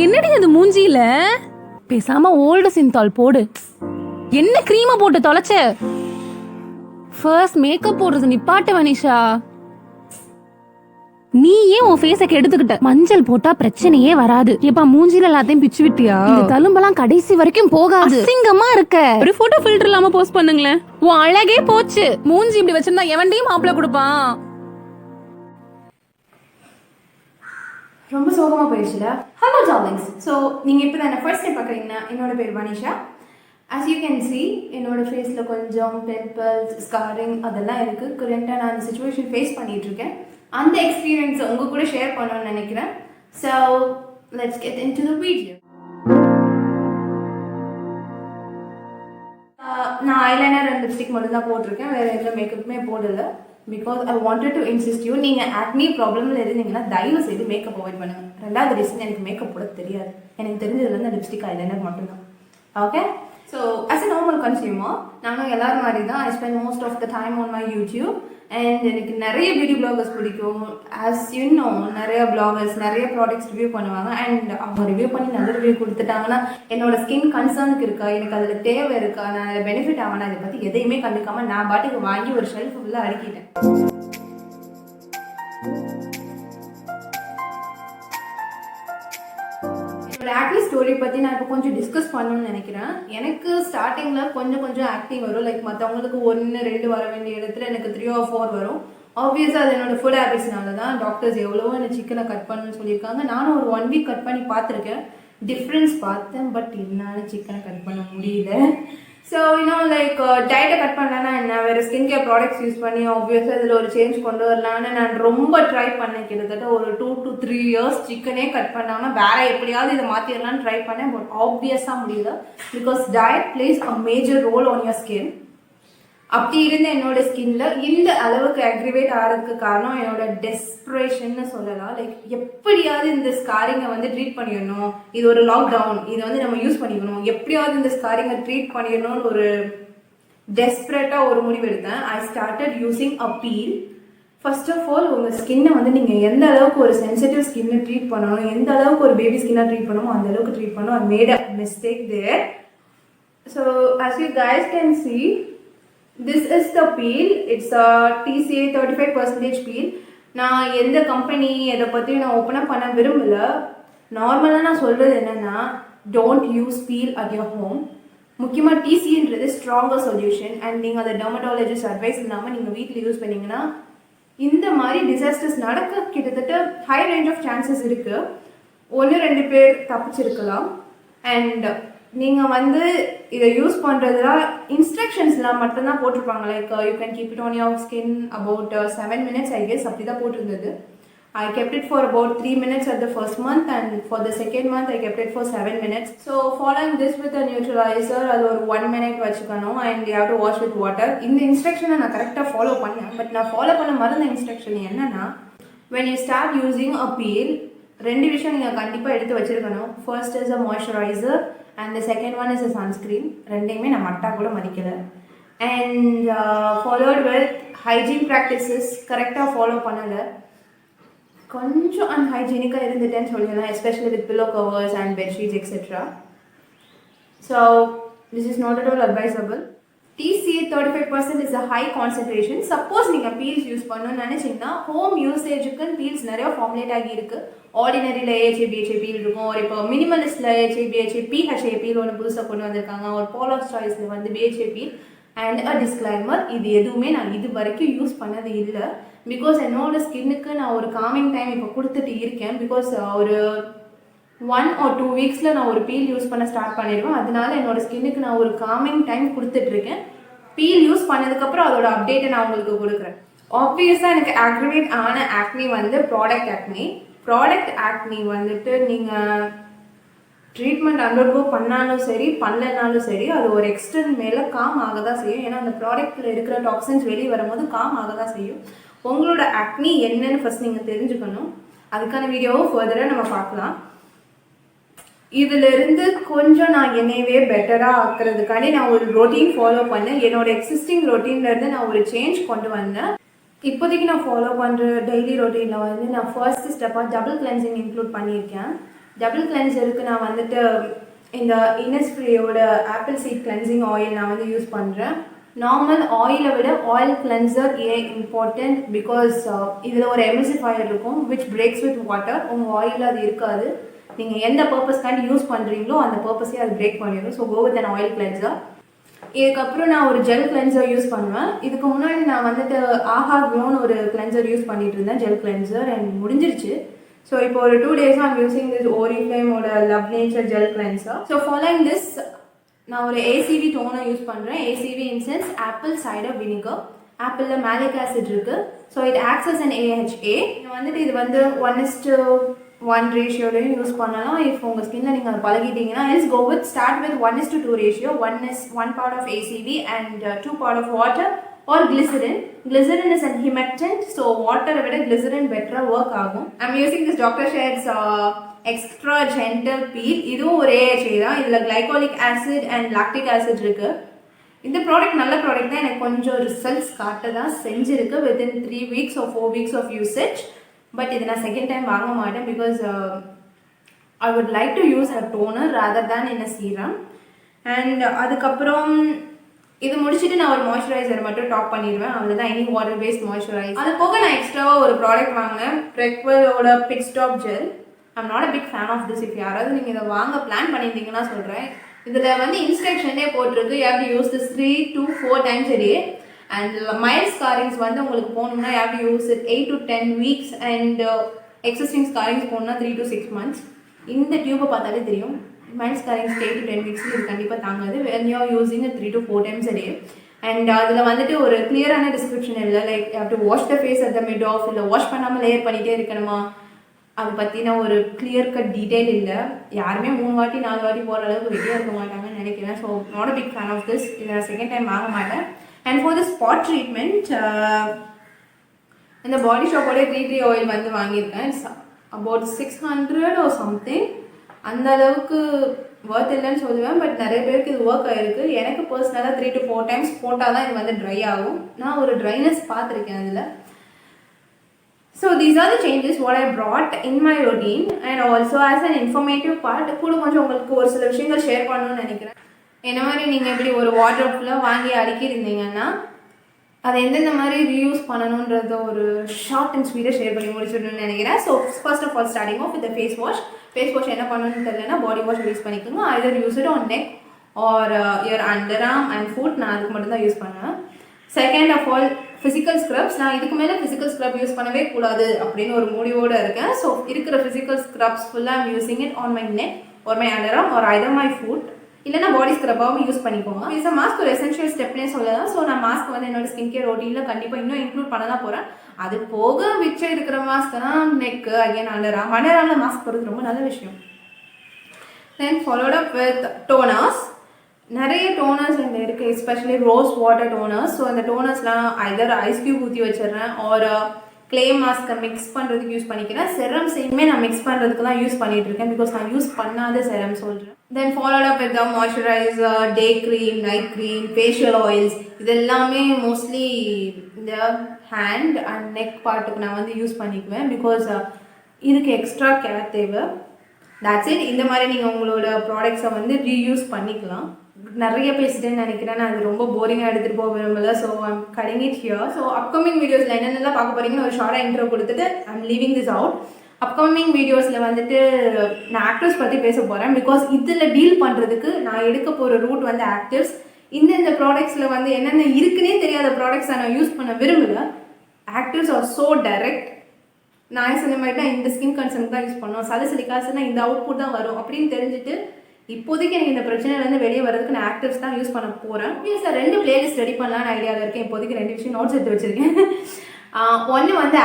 என்னடி அது மூஞ்சியில? பேசாம ஓல்டு சிந்தால் போடு. என்ன கிரீமை போட்டு தொலைச்ச? ஃபர்ஸ்ட் மேக்கப் போடுறது நிப்பாட்டு வனிஷா. நீ ஏன் உன் ஃபேஸ கெடுத்துக்கிட்ட? மஞ்சள் போட்டா பிரச்சனையே வராது. ஏப்பா மூஞ்சில எல்லாத்தையும் பிச்சு விட்டியா? இந்த தழும்பெல்லாம் கடைசி வரைக்கும் போகாது. அசிங்கமா இருக்க. ஒரு போட்டோ ஃபில்டர் இல்லாம போஸ்ட் பண்ணுங்களேன். உன் அழகே போச்சு. மூஞ்சி இப்படி வச்சிருந்தா எவன்டையும் மாப்பிள்ள கொடுப்பான்? ரொம்ப சோகமாக போயிடுச்சுல. Hello darlings. ஸோ நீங்கள் இப்போ தான் ஃபர்ஸ்ட் டைம் பார்க்குறீங்கன்னா என்னோட பேர் Vanisha. As you can see என்னோடய ஃபேஸில் கொஞ்சம் பிம்பிள்ஸ், ஸ்காரிங் அதெல்லாம் இருக்குது. கரண்ட்டாக நான் அந்த சுச்சுவேஷன் ஃபேஸ் பண்ணிகிட்ருக்கேன். அந்த எக்ஸ்பீரியன்ஸை உங்கள் கூட ஷேர் பண்ணணும்னு நினைக்கிறேன். So let's get into the video. நான் ஐலைனர் அண்ட் லிப்ஸ்டிக் மட்டும் தான் போட்டிருக்கேன். வேறு எந்த மேக்கப்புமே போடலை. Because I wanted to insist you, நீங்கள் ஆக்னி ப்ராப்ளமில் இருந்தீங்கன்னா தயவு செய்து மேக்கப் அவாய்ட் பண்ணுங்கள். ரெண்டாவது ரீசன், எனக்கு மேக்கப் போட தெரியாது. எனக்கு தெரிஞ்சதுலேருந்து லிப்ஸ்டிக் ஐலைனர் மட்டும்தான். Okay. So as a normal consumer நானும் எல்லாரும் மாதிரி தான். I spend most of the time on my YouTube. And எனக்கு நிறைய பியூட்டி பிளாகர்ஸ் பிடிக்கும். ஆஸ் யூ நோ, நிறைய பிளாகர்ஸ் நிறைய ப்ராடக்ட்ஸ் ரிவ்யூ பண்ணுவாங்க. அண்ட் அவங்க ரிவ்யூ பண்ணி நல்ல ரிவ்யூ கொடுத்துட்டாங்கன்னா என்னோட ஸ்கின் கன்சர்னுக்கு இருக்கா, எனக்கு அதில் தேவை இருக்கா, நான் அதில் பெனிஃபிட் ஆகணும், இதை பற்றி எதையுமே கண்டுக்காமல் நான் பாட்டுக்கு வாங்கி ஒரு ஷெல்ஃப் ஃபுல்லாக அடுக்கிட்டேன். என்னோட ஆக்னி ஸ்டோரி பற்றி நான் இப்போ கொஞ்சம் டிஸ்கஸ் பண்ணணும்னு நினைக்கிறேன். எனக்கு ஸ்டார்டிங்கில் கொஞ்சம் ஆக்னி வரும். லைக் மற்றவங்களுக்கு 1-2 வர வேண்டிய இடத்துல எனக்கு 3 or 4 வரும். ஆப்வியஸாக அது என்னோட ஃபுட் ஹேபிட்ஸ்னால தான். டாக்டர்ஸ் எவ்வளவோ எனக்கு சிக்கனை கட் பண்ணணும்னு சொல்லியிருக்காங்க. நானும் ஒரு 1 week கட் பண்ணி பார்த்துருக்கேன். டிஃப்ரென்ஸ் பார்த்தேன். பட் என்னால் சிக்கனை கட் பண்ண முடியல. ஸோ இன்னும் லைக் டயட்டை கட் பண்ணலன்னா என்ன, வேறு ஸ்கின் கேர் ப்ராடக்ட்ஸ் யூஸ் பண்ணி ஆப்வியஸாக இதில் ஒரு சேஞ்ச் கொண்டு வரலான்னு நான் ரொம்ப ட்ரை பண்ணேன். கிட்டத்தட்ட ஒரு 2 to 3 years சிக்கனே கட் பண்ணாமல் வேறு எப்படியாவது இதை மாற்றிடலான்னு ட்ரை பண்ணேன். பட் ஆப்வியஸாக முடியல. Because diet place a major roll on your skin. அப்படி இருந்த என்னோட ஸ்கின்ல இந்த அளவுக்கு அக்ரிவேட் ஆகிறதுக்கு காரணம் என்னோட டெஸ்பரேஷன்னு சொல்லலாம். லைக் எப்படியாவது இந்த ஸ்காரிங்கை வந்து ட்ரீட் பண்ணிடணும், இது ஒரு லாக்டவுன், இதை வந்து நம்ம யூஸ் பண்ணிக்கணும், எப்படியாவது இந்த ஸ்காரிங்கை ட்ரீட் பண்ணிடணும்னு ஒரு டெஸ்பரேட்டாக ஒரு முடிவு எடுத்தேன். I started using a peel. First of all உங்கள் ஸ்கின்னை வந்து நீங்கள் எந்த அளவுக்கு ஒரு சென்சிட்டிவ் ஸ்கின்னை ட்ரீட் பண்ணணும், எந்த அளவுக்கு ஒரு பேபி ஸ்கின்னாக ட்ரீட் பண்ணணும் அந்த அளவுக்கு ட்ரீட் பண்ணணும். I made a mistake there. So as you guys can see, this is the peel. It's a TCA 35% peel. நான் எந்த கம்பெனி எதை பற்றி நான் ஓப்பனாக பண்ண விரும்பல. நார்மலாக நான் சொல்கிறது என்னென்னா, don't use peel at your home. முக்கியமாக டிசின்றது ஸ்ட்ராங்கர் சொல்யூஷன். அண்ட் நீங்கள் அதை டெர்மட்டாலஜிஸ்ட் அட்வைஸ் இல்லாமல் நீங்கள் வீட்டில் யூஸ் பண்ணிங்கன்னா இந்த மாதிரி டிசாஸ்டர்ஸ் நடக்க கிட்டத்தட்ட ஹை ரேஞ்ச் ஆஃப் சான்சஸ் இருக்குது. 1-2 பேர் தப்பிச்சிருக்கலாம். அண்ட் நீங்கள் வந்து இதை யூஸ் பண்ணுறதுல இன்ஸ்ட்ரக்ஷன்ஸ்லாம் மட்டும்தான் போட்டிருப்பாங்க. Like you can keep it on your skin about 7 minutes I guess, அப்படி தான் போட்டிருந்தது. ஐ kept it for about 3 minutes at the first month, and for the second month I kept it for 7 minutes. So following this with a neutralizer, அது ஒரு 1 minute வச்சுக்கணும். and you have to wash with water. இந்த இன்ஸ்ட்ரக்ஷனை நான் கரெக்டாக follow பண்ணேன். But நான் follow பண்ண மறந்த இன்ஸ்ட்ரக்ஷன் என்னன்னா, when you start using a peel, 2 விஷயம் நீங்கள் கண்டிப்பாக எடுத்து வச்சுருக்கணும். First is a moisturiser and the second one is a sunscreen. ரெண்டையுமே நான் மட்டா கூட மதிக்கலை. And followed with hygiene practices கரெக்டாக ஃபாலோ பண்ணலை. கொஞ்சம் அன்ஹைஜீனிக்காக இருந்துட்டேன்னு சொல்லிடலாம், especially with pillow covers and bedsheets etcetera. So this is not at all advisable. TCA 35% is a high concentration. Suppose நீங்கள் பீல்ஸ் யூஸ் பண்ணணும்னு நினச்சிங்கன்னா ஹோம் யூசேஜுக்குன்னு பீல்ஸ் நிறையா ஃபார்முலேட் ஆகி இருக்குது. ஆர்டினரியில் AHA BHA பீல் இருக்கும். ஒரு இப்போ மினிமலிஸ்டில் AHA BHA PHA பீல் ஒன்று புதுசாக கொண்டு வந்திருக்காங்க. ஒரு போலார் சாய்ஸில் வந்து BHA peel. And a disclaimer, இது எதுவுமே நான் இது வரைக்கும் யூஸ் பண்ணது இல்லை. பிகாஸ் என்னோட ஸ்கின்னுக்கு நான் ஒரு காமிங் டைம் இப்போ கொடுத்துட்டு இருக்கேன். பிகாஸ் ஒரு 1 or 2 weeksல நான் ஒரு பீல் யூஸ் பண்ண ஸ்டார்ட் பண்ணிடுவேன். அதனால என்னோட ஸ்கின்னுக்கு நான் ஒரு காமிங் டைம் கொடுத்துட்ருக்கேன். பீல் யூஸ் பண்ணதுக்கப்புறம் அதோட அப்டேட்டை நான் உங்களுக்கு கொடுக்குறேன். ஆப்வியஸாக எனக்கு ஆக்டிவேட் ஆன ஆக்னி வந்து ப்ராடக்ட் ஆக்னி வந்துட்டு நீங்கள் ட்ரீட்மெண்ட் அண்டர்கோ பண்ணாலும் சரி பண்ணலனாலும் சரி அது ஒரு எக்ஸ்டென்ட் மேலே காம் ஆக தான் செய்யும். ஏன்னா அந்த ப்ராடக்ட்டில் இருக்கிற டாக்ஸின்ஸ் வெளியே வரும்போது காம் ஆக தான் செய்யும். உங்களோட ஆக்னி என்னன்னு ஃபர்ஸ்ட் நீங்கள் தெரிஞ்சுக்கணும். அதுக்கான வீடியோவை ஃபர்தராக நம்ம பார்க்கலாம். இதிலிருந்து கொஞ்சம் நான் என்னையவே பெட்டராக ஆக்குறதுக்காண்டி நான் ஒரு ரொட்டீன் ஃபாலோ பண்ணேன். என்னோட எக்ஸிஸ்டிங் ரொட்டீன்லேருந்து நான் ஒரு சேஞ்ச் கொண்டு வந்தேன். இப்போதைக்கு நான் ஃபாலோ பண்ணுற டெய்லி ரொட்டீனில் வந்து நான் ஃபர்ஸ்ட் ஸ்டெப்பாக டபுள் கிளென்சிங் இன்க்ளூட் பண்ணியிருக்கேன். டபுள் கிளென்சருக்கு நான் வந்துட்டு இந்த இனஸ்ஃப்ரீயோட ஆப்பிள் சீட் கிளென்சிங் ஆயில் நான் வந்து யூஸ் பண்ணுறேன். நார்மல் ஆயிலை விட ஆயில் கிளென்சர் ஏன் இம்பார்ட்டண்ட், பிகாஸ் இதில் ஒரு எமிசிஃபயர் இருக்கும் விச் பிரேக்ஸ் வித் வாட்டர். உங்கள் ஆயிலில் அது இருக்காது. நீங்கள் எந்த பர்பஸ்க்காண்டி யூஸ் பண்ணுறீங்களோ அந்த பர்பஸே அது பிரேக் பண்ணிடும். So go with an oil cleanser. இதுக்கப்புறம் நான் ஒரு ஜெல் கிளென்சர் யூஸ் பண்ணுவேன். இதுக்கு முன்னாடி நான் வந்துட்டு ஆஹா க்ளோன்னு ஒரு கிளென்சர் யூஸ் பண்ணிட்டு இருந்தேன், ஜெல் கிளென்சர், அண்ட் முடிஞ்சிருச்சு. ஸோ இப்போ ஒரு 2 days I'm using this Oriflameோட Love Nature gel cleanser. So following this நான் ஒரு ACV டோனர் யூஸ் பண்ணுறேன். ACV in sense apple cider vinegar. ஆப்பிளில் மேலிக் ஆசிட் இருக்குது. So it acts as an AHA. வந்துட்டு இது வந்து 1:1 ரேஷியோலையும் யூஸ் பண்ணலாம். இப்போ உங்கள் ஸ்கின்னில் நீங்கள் அதை பழகிட்டீங்கன்னா is go with start with 1:2 ratio. 1 part of ACV and 2 part of water or glycerin. Glycerin is an humectant, so water விட glycerin better work ஆகும். I'm using this Dr. Sheth's extra gentle peel. இதுவும் ஒரு AHA தான். இதில் glycolic acid and lactic acid இருக்கு. இந்த product நல்ல product தான். எனக்கு கொஞ்சம் ரிசல்ட்ஸ் காட்ட தான் செஞ்சுருக்கு within 3 weeks or 4 weeks of usage. But இது நான் செகண்ட் டைம் வாங்க மாட்டேன் because I would like to use a toner rather than in a serum. And அதுக்கப்புறம் இது முடிச்சுட்டு நான் ஒரு மாய்ஸ்சரைசர் மட்டும் டாப் பண்ணிடுவேன். அவ்வளோதான். Any water based moisturiser. அது போக நான் எக்ஸ்ட்ராவாக ஒரு ப்ராடக்ட் வாங்கினேன், Prequelோட pit stop gel. I'm not a big fan of this. If யாராவது நீங்கள் இதை வாங்க பிளான் பண்ணியிருந்தீங்கன்னா சொல்கிறேன். இதில் வந்து இன்ஸ்ட்ரக்ஷனே போட்டிருக்கு, you have to use this 3 to 4 times a day. And mild scarrings வந்து உங்களுக்கு போகணும்னா you have to use it 8 to 10 weeks. And existing scarrings போகணும்னா 3 to 6 months. இந்த டியூப்பை பார்த்தாலே தெரியும், மைல்ட் ஸ்காரிங்ஸ் 8 to 10 weeks இது கண்டிப்பாக தாங்காது. when you are using it 3 to 4 times a day. And அதில் வந்துட்டு ஒரு கிளியரான டிஸ்கிரிப்ஷன் இல்லை, like you have to wash the face at the mid of, இல்லை வாஷ் பண்ணாமல் லேயர் பண்ணிகிட்டே இருக்கணுமா, அதை பற்றின ஒரு கிளியர் கட் டீட்டெயில் இல்லை. யாருமே 3 வாட்டி 4 வாட்டி போகிற அளவுக்கு ரெடியாக இருக்க மாட்டாங்கன்னு நினைக்கிறேன். So not a big fan of this. இதை நான் செகண்ட் டைம் வாங்க மாட்டேன். And for the spot treatment இந்த பாடி ஷாப்போட ட்ரீ ட்ரீ ஆயில் வந்து வாங்கியிருக்கேன். It's about 600 or something. அந்த அளவுக்கு ஒர்த் இல்லைன்னு சொல்லுவேன், பட் நிறைய பேருக்கு இது ஒர்க் ஆகிருக்கு. எனக்கு பர்சனலாக 3 to 4 times போட்டால் தான் இது வந்து ட்ரை ஆகும். நான் ஒரு ட்ரைனஸ் பார்த்துருக்கேன் அதில். So these are the changes what I brought in my routine, and also as an informative part கூட கொஞ்சம் உங்களுக்கு ஒரு சில விஷயங்கள் ஷேர் பண்ணணும்னு நினைக்கிறேன். என்ன மாதிரி நீங்கள் எப்படி ஒரு வார்ட்ரோப்பில் வாங்கி அடுக்கியிருந்தீங்கன்னா அதை எந்தெந்த மாதிரி ரீயூஸ் பண்ணணுன்றத ஒரு ஷார்ட் அண்ட் ஸ்வீட்டாக ஷேர் பண்ணி முடிச்சிடணும்னு நினைக்கிறேன். So first of all starting off with face wash. Face wash என்ன பண்ணணும்னு தெரியலனா பாடி வாஷ் யூஸ் பண்ணிக்கோங்க. Either use it on neck or your under arm and foot. நான் அதுக்கு மட்டும்தான் யூஸ் பண்ணுவேன். Second of all physical scrubs. நான் இதுக்கு மேலே ஃபிசிக்கல் ஸ்க்ரப் யூஸ் பண்ணவே கூடாது அப்படின்னு ஒரு முடிவோடு இருக்கேன். ஸோ இருக்கிற ஃபிசிக்கல் ஸ்க்ரப்ஸ் ஃபுல்லாக I'm using it on my neck R my under arm R Hyder my foot. இல்லைனா பாடி ஸ்க்ரப்பாகவும் யூஸ் பண்ணிக்கோங்க. இஸ் மாஸ்க் ஒரு எசென்ஷியல் ஸ்டெப்னே சொல்லலாம். ஸோ நான் மாஸ்க் வந்து என்னோட ஸ்கின் கேர் ரொட்டீனில் கண்டிப்பாக இன்னும் இன்க்ளூட் பண்ண தான் போகிறேன். அது போக மிச்சம் இருக்கிற மாஸ்க் தான் நெக்கு, அகைன் அண்டர் ஆர்மில் மாஸ்க் போடுறது ரொம்ப நல்ல விஷயம். தென் ஃபாலோட் அப் வித் டோனர்ஸ். நிறைய டோனர்ஸ் இங்கே இருக்குது, especially rose water donors. So அந்த டோனர்ஸ்லாம் ஐதர் ஐஸ் க்யூப் ஊற்றி வச்சிடுறேன் ஆர் க்ளே மாஸ்க்கை மிக்ஸ் பண்ணுறதுக்கு யூஸ் பண்ணிக்கிறேன். செரம்ஸையுமே நான் மிக்ஸ் பண்ணுறதுக்கு தான் யூஸ் பண்ணிகிட்டு இருக்கேன், பிகாஸ் நான் யூஸ் பண்ணாத செரம் சொல்கிறேன். தென் followed up with the moisturiser, day cream, night cream, facial oils. இது எல்லாமே மோஸ்ட்லி இந்த ஹேண்ட் அண்ட் நெக் பார்ட்டுக்கு நான் வந்து யூஸ் பண்ணிக்குவேன், பிகாஸ் இதுக்கு எக்ஸ்ட்ரா கேர் தேவை. That's it. இந்த மாதிரி நீங்கள் உங்களோட ப்ராடக்ட்ஸை வந்து ரீயூஸ் பண்ணிக்கலாம். நிறைய பேசிட்டேன்னு நினைக்கிறேன், நான் அது ரொம்ப போரிங்காக எடுத்துகிட்டு போக விரும்பல. So I'm cutting it here. So upcoming வீடியோஸில் என்னென்னலாம் பார்க்க போகிறீங்கன்னு ஒரு ஷார்ட்டாக இன்ட்ரோ கொடுத்துட்டு I'm leaving this out. Upcoming வீடியோஸில் வந்துட்டு நான் ஆக்டர்ஸ் பற்றி பேச போகிறேன், பிகாஸ் இதில் டீல் பண்ணுறதுக்கு நான் எடுக்க போகிற ரூட் வந்து ஆக்டர்ஸ். இந்த ப்ராடக்ட்ஸில் வந்து என்னென்ன இருக்குன்னே தெரியாத ப்ராடக்ட்ஸை நான் யூஸ் பண்ண விரும்பலை. Actors are so direct. நான் சொன்ன மாதிரி தான் இந்த ஸ்கின் கன்சர்ன் தான் யூஸ் பண்ணோம், சலசலிக்காசுன்னா இந்த அவுட்புட் தான் வரும் அப்படின்னு தெரிஞ்சுட்டு இப்போதைக்கு எனக்கு இந்த பிரச்சனையிலேருந்து வெளியே வரதுக்கு நான் ஆக்டிவ்ஸ் தான் யூஸ் பண்ண போகிறேன். சார் 2 பிளேலிஸ்ட் ரெடி பண்ணலான்னு ஐடியாவில் இருக்கேன். இப்போதைக்கு 2 விஷயம் நோட்ஸ் எடுத்து வச்சுருக்கேன். ஒன்று வந்து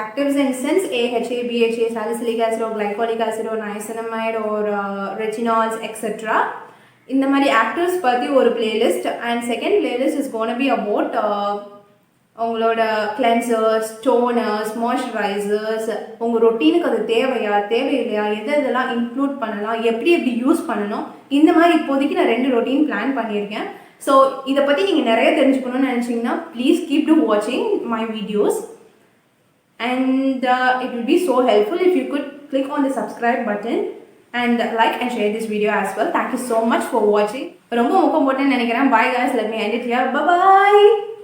actives in sense AHA, BHA, salicylic acid or glycolic acid or niacinamide or retinols etc. இந்த மாதிரி ஆக்டிவ்ஸ் பற்றி ஒரு playlist. And second playlist is gonna be about உங்களோட கிளென்சர்ஸ், டோனர்ஸ், மாய்ஸ்சரைசர்ஸ். உங்கள் ரொட்டீனுக்கு அது தேவையா தேவையில்லையா, எதெல்லாம் இன்க்ளூட் பண்ணலாம், எப்படி யூஸ் பண்ணணும், இந்த மாதிரி இப்போதைக்கு நான் 2 ரொட்டீன் பிளான் பண்ணியிருக்கேன். ஸோ இதை பற்றி நீங்கள் நிறைய தெரிஞ்சுக்கணும்னு நினச்சிங்கன்னா ப்ளீஸ் கீப் டு வாட்சிங் my videos. and it would be so helpful if you could click on the subscribe button and like and share this video as well. Thank you so much for watching. ரொம்ப முக்கியம் போட்டேன்னு நினைக்கிறேன். Bye guys, let me end it here. Bye bye.